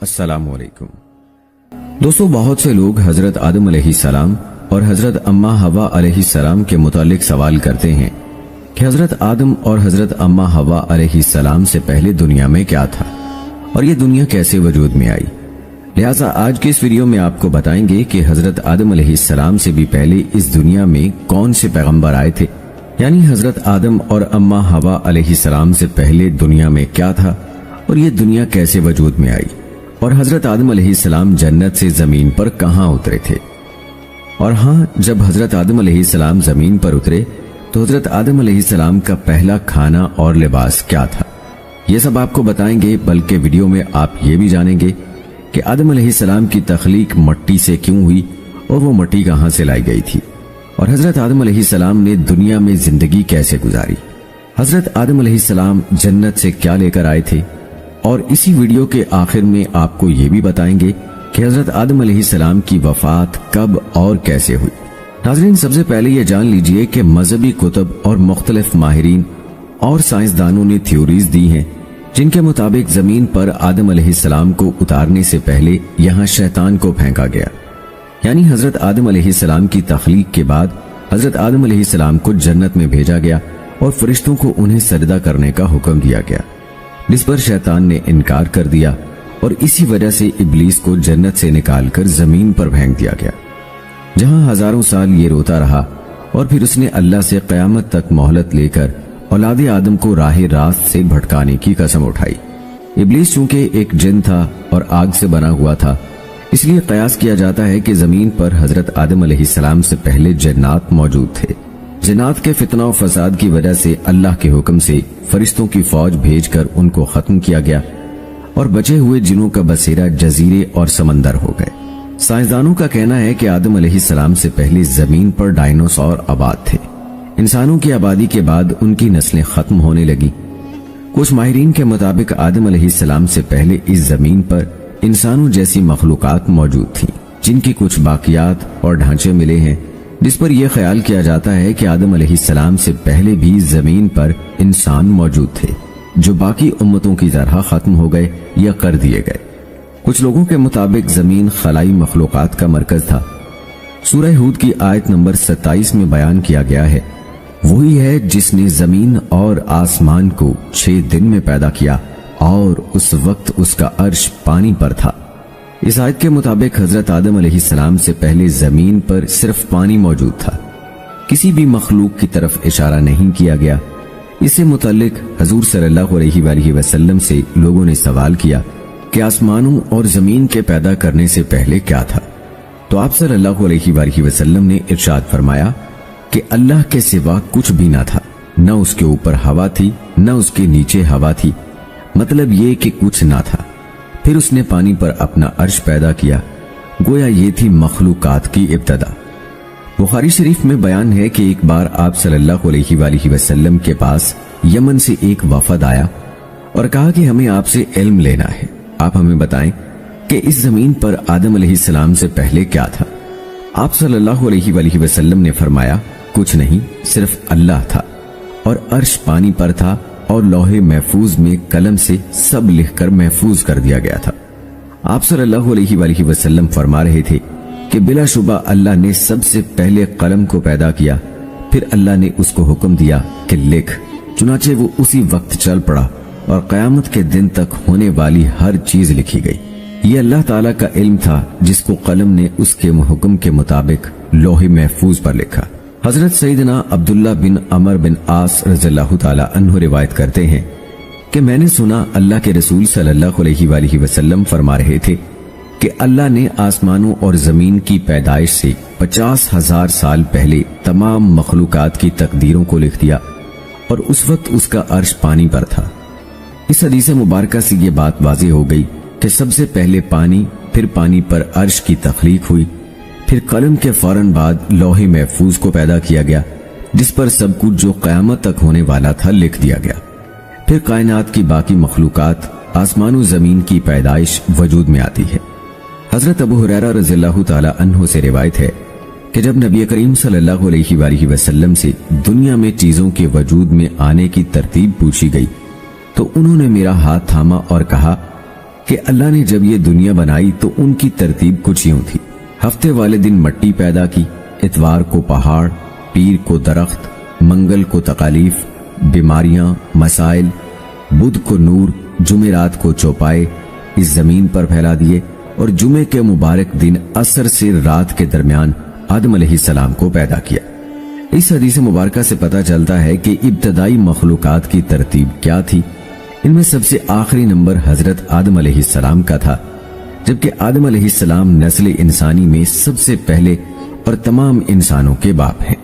السلام علیکم دوستو، بہت سے لوگ حضرت آدم علیہ السلام اور حضرت اما حوا علیہ السلام کے متعلق سوال کرتے ہیں کہ حضرت آدم اور حضرت اما حوا علیہ السلام سے پہلے دنیا میں کیا تھا اور یہ دنیا کیسے وجود میں آئی۔ لہٰذا آج کے اس ویڈیو میں آپ کو بتائیں گے کہ حضرت آدم علیہ السلام سے بھی پہلے اس دنیا میں کون سے پیغمبر آئے تھے، یعنی حضرت آدم اور اما حوا علیہ السلام سے پہلے دنیا میں کیا تھا اور یہ دنیا کیسے وجود میں آئی، اور حضرت آدم علیہ السلام جنت سے زمین پر کہاں اترے تھے۔ اور ہاں، جب حضرت آدم علیہ السلام زمین پر اترے تو حضرت آدم علیہ السلام کا پہلا کھانا اور لباس کیا تھا، یہ سب آپ کو بتائیں گے، بلکہ ویڈیو میں آپ یہ بھی جانیں گے کہ آدم علیہ السلام کی تخلیق مٹی سے کیوں ہوئی اور وہ مٹی کہاں سے لائی گئی تھی، اور حضرت آدم علیہ السلام نے دنیا میں زندگی کیسے گزاری، حضرت آدم علیہ السلام جنت سے کیا لے کر آئے تھے، اور اسی ویڈیو کے آخر میں آپ کو یہ بھی بتائیں گے کہ حضرت آدم علیہ السلام کی وفات کب اور کیسے ہوئی۔ ناظرین، سب سے پہلے یہ جان لیجئے کہ مذہبی کتب اور مختلف ماہرین اور سائنسدانوں نے تھیوریز دی ہیں جن کے مطابق زمین پر آدم علیہ السلام کو اتارنے سے پہلے یہاں شیطان کو پھینکا گیا، یعنی حضرت آدم علیہ السلام کی تخلیق کے بعد حضرت آدم علیہ السلام کو جنت میں بھیجا گیا اور فرشتوں کو انہیں سجدہ کرنے کا حکم دیا گیا، جس پر شیطان نے انکار کر دیا اور اسی وجہ سے ابلیس کو جنت سے نکال کر زمین پر پھینک دیا گیا، جہاں ہزاروں سال یہ روتا رہا، اور پھر اس نے اللہ سے قیامت تک مہلت لے کر اولاد آدم کو راہ راست سے بھٹکانے کی قسم اٹھائی۔ ابلیس چونکہ ایک جن تھا اور آگ سے بنا ہوا تھا، اس لیے قیاس کیا جاتا ہے کہ زمین پر حضرت آدم علیہ السلام سے پہلے جنات موجود تھے۔ جنات کے فتنہ و فساد کی وجہ سے اللہ کے حکم سے فرشتوں کی فوج بھیج کر ان کو ختم کیا گیا اور بچے ہوئے جنوں کا بسیرا جزیرے اور سمندر ہو گئے۔ سائنسدانوں کا کہنا ہے کہ آدم علیہ السلام سے پہلے زمین پر ڈائنوسور آباد تھے۔ انسانوں کی آبادی کے بعد ان کی نسلیں ختم ہونے لگی۔ کچھ ماہرین کے مطابق آدم علیہ السلام سے پہلے اس زمین پر انسانوں جیسی مخلوقات موجود تھیں، جن کی کچھ باقیات اور ڈھانچے ملے ہیں، جس پر یہ خیال کیا جاتا ہے کہ آدم علیہ السلام سے پہلے بھی زمین پر انسان موجود تھے، جو باقی امتوں کی طرح ختم ہو گئے یا کر دیے گئے۔ کچھ لوگوں کے مطابق زمین خلائی مخلوقات کا مرکز تھا۔ سورہ ہود کی آیت نمبر 27 میں بیان کیا گیا ہے، وہی ہے جس نے زمین اور آسمان کو 6 دن میں پیدا کیا اور اس وقت اس کا عرش پانی پر تھا۔ اس آیت کے مطابق حضرت آدم علیہ السلام سے پہلے زمین پر صرف پانی موجود تھا، کسی بھی مخلوق کی طرف اشارہ نہیں کیا گیا۔ اس سے متعلق حضور صلی اللہ علیہ وآلہ وسلم سے لوگوں نے سوال کیا کہ آسمانوں اور زمین کے پیدا کرنے سے پہلے کیا تھا، تو آپ صلی اللہ علیہ وآلہ وسلم نے ارشاد فرمایا کہ اللہ کے سوا کچھ بھی نہ تھا، نہ اس کے اوپر ہوا تھی نہ اس کے نیچے ہوا تھی، مطلب یہ کہ کچھ نہ تھا۔ پھر اس نے پانی پر اپنا عرش پیدا کیا، گویا یہ تھی مخلوقات کی ابتدا۔ بخاری شریف میں بیان ہے کہ ایک بار آپ صلی اللہ علیہ وآلہ وسلم کے پاس یمن سے ایک وفد آیا اور کہا کہ ہمیں آپ سے علم لینا ہے، آپ ہمیں بتائیں کہ اس زمین پر آدم علیہ السلام سے پہلے کیا تھا۔ آپ صلی اللہ علیہ وآلہ وسلم نے فرمایا، کچھ نہیں، صرف اللہ تھا، اور عرش پانی پر تھا، اور لوح محفوظ میں قلم سے سب لکھ کر محفوظ کر دیا گیا تھا۔ آپ صلی اللہ علیہ وآلہ وسلم فرما رہے تھے کہ بلا شبہ اللہ نے سب سے پہلے قلم کو پیدا کیا، پھر اللہ نے اس کو حکم دیا کہ لکھ، چنانچہ وہ اسی وقت چل پڑا اور قیامت کے دن تک ہونے والی ہر چیز لکھی گئی۔ یہ اللہ تعالیٰ کا علم تھا جس کو قلم نے اس کے حکم کے مطابق لوح محفوظ پر لکھا۔ حضرت سیدنا عبداللہ بن عمر بن عاص رضی اللہ تعالیٰ عنہ روایت کرتے ہیں کہ میں نے سنا اللہ کے رسول صلی اللہ علیہ وآلہ وسلم فرما رہے تھے کہ اللہ نے آسمانوں اور زمین کی پیدائش سے 50,000 سال پہلے تمام مخلوقات کی تقدیروں کو لکھ دیا، اور اس وقت اس کا عرش پانی پر تھا۔ اس حدیث مبارکہ سے یہ بات واضح ہو گئی کہ سب سے پہلے پانی، پھر پانی پر عرش کی تخلیق ہوئی، پھر قلم کے فوراً بعد لوح محفوظ کو پیدا کیا گیا، جس پر سب کچھ جو قیامت تک ہونے والا تھا لکھ دیا گیا۔ پھر کائنات کی باقی مخلوقات، آسمان و زمین کی پیدائش وجود میں آتی ہے۔ حضرت ابو ہریرہ رضی اللہ تعالی عنہ سے روایت ہے کہ جب نبی کریم صلی اللہ علیہ وآلہ وسلم سے دنیا میں چیزوں کے وجود میں آنے کی ترتیب پوچھی گئی تو انہوں نے میرا ہاتھ تھاما اور کہا کہ اللہ نے جب یہ دنیا بنائی تو ان کی ترتیب کچھ یوں تھی۔ ہفتے والے دن مٹی پیدا کی، اتوار کو پہاڑ، پیر کو درخت، منگل کو تکالیف، بیماریاں، مسائل، بدھ کو نور، جمعرات کو چوپائے اس زمین پر پھیلا دیے، اور جمعے کے مبارک دن عصر سے رات کے درمیان آدم علیہ السلام کو پیدا کیا۔ اس حدیث مبارکہ سے پتہ چلتا ہے کہ ابتدائی مخلوقات کی ترتیب کیا تھی۔ ان میں سب سے آخری نمبر حضرت آدم علیہ السلام کا تھا، جبکہ آدم علیہ السلام نسل انسانی میں سب سے پہلے اور تمام انسانوں کے باپ ہیں،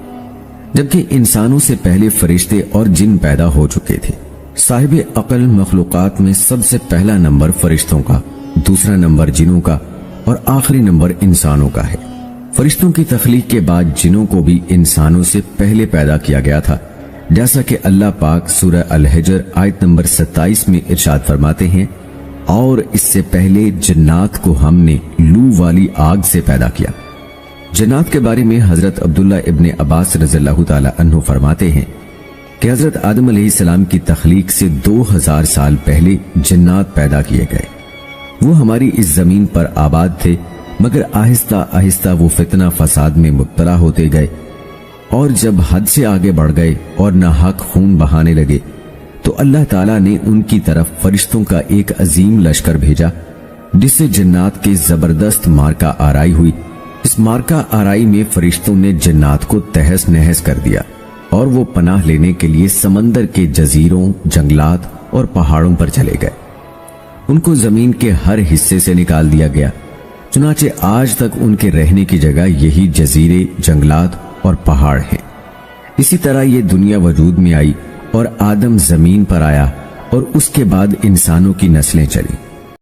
جبکہ انسانوں سے پہلے فرشتے اور جن پیدا ہو چکے تھے۔ صاحب عقل مخلوقات میں سب سے پہلا نمبر فرشتوں کا، دوسرا نمبر جنوں کا اور آخری نمبر انسانوں کا ہے۔ فرشتوں کی تخلیق کے بعد جنوں کو بھی انسانوں سے پہلے پیدا کیا گیا تھا، جیسا کہ اللہ پاک سورہ الحجر آیت نمبر 27 میں ارشاد فرماتے ہیں، اور اس سے پہلے جنات کو ہم نے لو والی آگ سے پیدا کیا۔ جنات کے بارے میں حضرت عبداللہ ابن عباس رضی اللہ تعالی عنہ فرماتے ہیں کہ حضرت آدم علیہ السلام کی تخلیق سے 2000 سال پہلے جنات پیدا کیے گئے۔ وہ ہماری اس زمین پر آباد تھے، مگر آہستہ آہستہ وہ فتنہ فساد میں مبتلا ہوتے گئے، اور جب حد سے آگے بڑھ گئے اور ناحق خون بہانے لگے تو اللہ تعالیٰ نے ان کی طرف فرشتوں کا ایک عظیم لشکر بھیجا، جس سے جنات کے زبردست مارکہ آرائی ہوئی۔ اس مارکہ آرائی میں فرشتوں نے جنات کو تہس نہس کر دیا، اور وہ پناہ لینے کے لیے سمندر کے جزیروں، جنگلات اور پہاڑوں پر چلے گئے۔ ان کو زمین کے ہر حصے سے نکال دیا گیا، چنانچہ آج تک ان کے رہنے کی جگہ یہی جزیرے، جنگلات اور پہاڑ ہیں۔ اسی طرح یہ دنیا وجود میں آئی اور آدم زمین پر آیا، اور اس کے بعد انسانوں کی نسلیں چلی۔